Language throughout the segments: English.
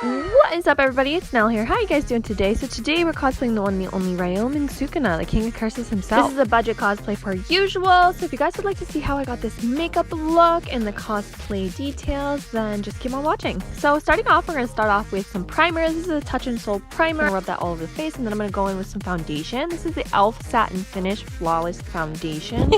What is up, everybody? It's Nell here. How you guys doing today? So today we're cosplaying the one and the only Ryomen Sukuna, the king of curses himself. This is a budget cosplay per usual, so if you guys would like to see how I got this makeup look and the cosplay details, then just keep on watching. So starting off, we're going to start off with some primer. This is a Touch and Soul primer. I'm going to rub that all over the face, and then I'm going to go in with some foundation. This is the e.l.f. Satin Finish Flawless Foundation.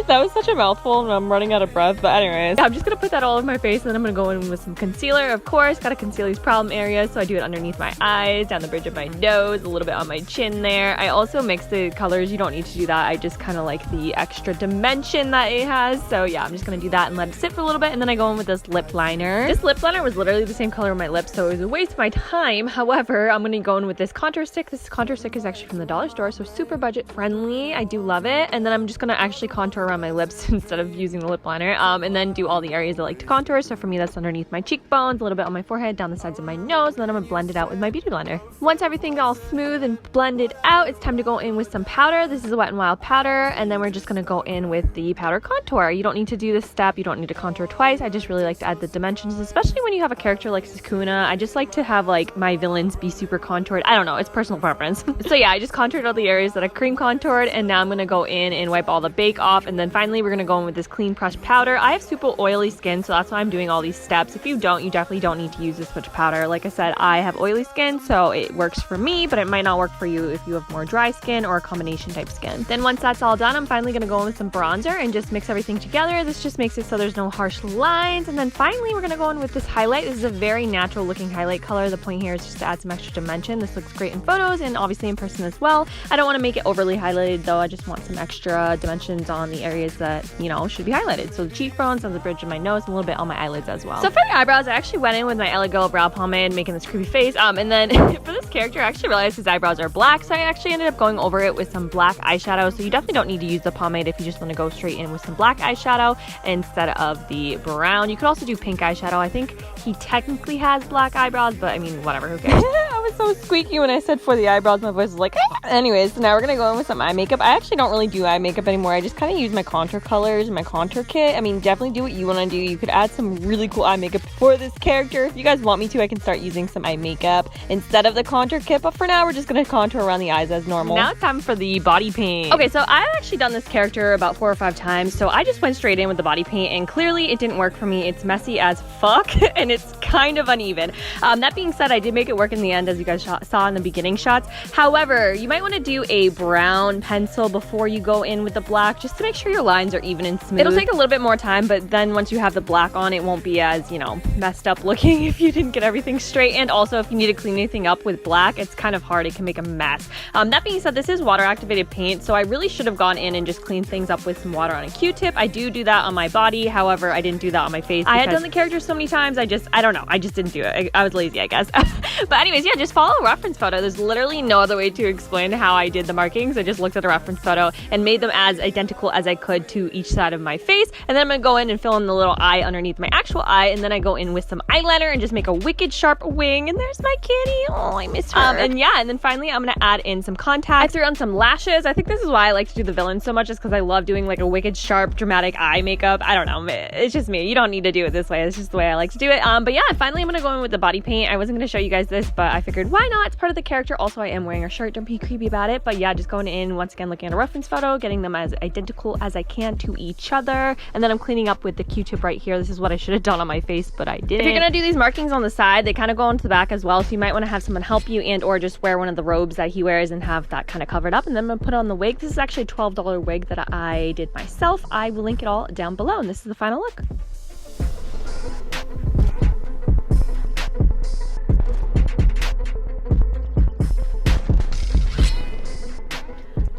That was such a mouthful and I'm running out of breath, but anyways. I'm just going to put that all over my face, and then I'm going to go in with some concealer. Of course, got to conceal these problem areas, so I do it underneath my eyes, down the bridge of my nose, a little bit on my chin there. I also mix the colors. You don't need to do that. I just kind of like the extra dimension that it has. So yeah, I'm just going to do that and let it sit for a little bit, and then I go in with this lip liner. This lip liner was literally the same color on my lips, so it was a waste of my time. However, I'm going to go in with this contour stick. This contour stick is actually from the dollar store, so super budget friendly. I do love it. And then I'm just going to actually contour around my lips instead of using the lip liner, and then do all the areas I like to contour. So for me, that's underneath my cheekbones, a little bit on my forehead, down the sides of my nose, and then I'm going to blend it out with my beauty blender. Once everything's all smooth and blended out, it's time to go in with some powder. This is a Wet n Wild powder, and then we're just going to go in with the powder contour. You don't need to do this step. You don't need to contour twice. I just really like to add the dimensions, especially when you have a character like Sukuna. I just like to have like my villains be super contoured. I don't know, it's personal preference. So yeah, I just contoured all the areas that I cream contoured, and now I'm going to go in and wipe all the bake off, and then finally we're going to go in with this clean pressed powder. I have super oily skin, so that's why I'm doing all these steps. If you don't, you definitely don't need to use this much powder. Like I said, I have oily skin, so it works for me, but it might not work for you if you have more dry skin or a combination type skin. Then once that's all done, I'm finally going to go in with some bronzer and just mix everything together. This just makes it so there's no harsh lines. And then finally we're going to go in with this highlight. This is a very natural looking highlight color. The point here is just to add some extra dimension. This looks great in photos and obviously in person as well. I don't want to make it overly highlighted though. I just want some extra dimensions on the areas that, you know, should be highlighted. So the cheekbones, on the bridge of my nose, and a little bit on my eyelids as well. So for the eyebrows, I actually went in with my LA Girl brow pomade, making this creepy face. And then for this character, I actually realized his eyebrows are black, so I actually ended up going over it with some black eyeshadow. So you definitely don't need to use the pomade if you just want to go straight in with some black eyeshadow instead of the brown. You could also do pink eyeshadow. I think he technically has black eyebrows, but I mean, whatever, who cares? I was so squeaky when I said for the eyebrows. My voice was like, anyways, so now we're gonna go in with some eye makeup. I actually don't really do eye makeup anymore. I just kind of use my contour colors and my contour kit. I mean, definitely do what you want to do. You could add some really cool eye makeup for this character. If you guys want me to, I can start using some eye makeup instead of the contour kit, but for now we're just gonna contour around the eyes as normal. Now it's time for the body paint. Okay, so I've actually done this character about 4 or 5 times, so I just went straight in with the body paint, and clearly it didn't work for me. It's messy as fuck and it's kind of uneven. That being said, I did make it work in the end, as you guys saw in the beginning shots. However, you might want to do a brown pencil before you go in with the black, just to make sure your lines are even and smooth. It'll take a little bit more time, but then once you have the black on, it won't be as, you know, messed up looking if you didn't get everything straight. And also, if you need to clean anything up with black, it's kind of hard. It can make a mess. That being said, this is water activated paint, so I really should have gone in and just cleaned things up with some water on a Q-tip. I do that on my body. However, I didn't do that on my face. I had done the character so many times. I don't know. I just didn't do it. I was lazy, I guess. But anyways, yeah, just follow a reference photo. There's literally no other way to explain how I did the markings. I just looked at a reference photo and made them as identical as I could to each side of my face. And then I'm going to go in and fill in the little eye underneath my actual eye. And then I go in with some eyeliner and just make a wicked sharp wing. And there's my kitty. Oh, I miss her. And yeah, and then finally I'm going to add in some contacts. I threw on some lashes. I think this is why I like to do the villain so much, is because I love doing like a wicked sharp dramatic eye makeup. I don't know. It's just me. You don't need to do it this way. It's just the way I like to do it. But yeah, finally I'm going to go in with the body paint. I wasn't going to show you guys this, but I figured why not? It's part of the character. Also, I am wearing a shirt. Don't be creepy about it. But yeah, just going in, once again, looking at a reference photo, getting them as identical as I can to each other. And then I'm cleaning up with the Q-tip right here. This is what I should have done on my face, but I didn't. If you're going to do these markings on the side, they kind of go into the back as well. So you might want to have someone help you, and or just wear one of the robes that he wears and have that kind of covered up. And then I'm going to put on the wig. This is actually a $12 wig that I did myself. I will link it all down below. And this is the final look.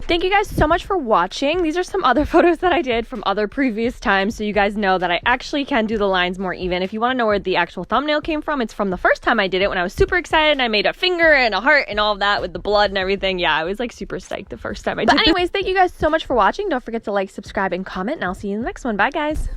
Thank you guys so much for watching. These are some other photos that I did from other previous times, so you guys know that I actually can do the lines more even. If you want to know where the actual thumbnail came from, it's from the first time I did it when I was super excited and I made a finger and a heart and all of that with the blood and everything. Yeah, I was like super psyched the first time I did it. But anyways, thank you guys so much for watching. Don't forget to like, subscribe, and comment, and I'll see you in the next one. Bye, guys.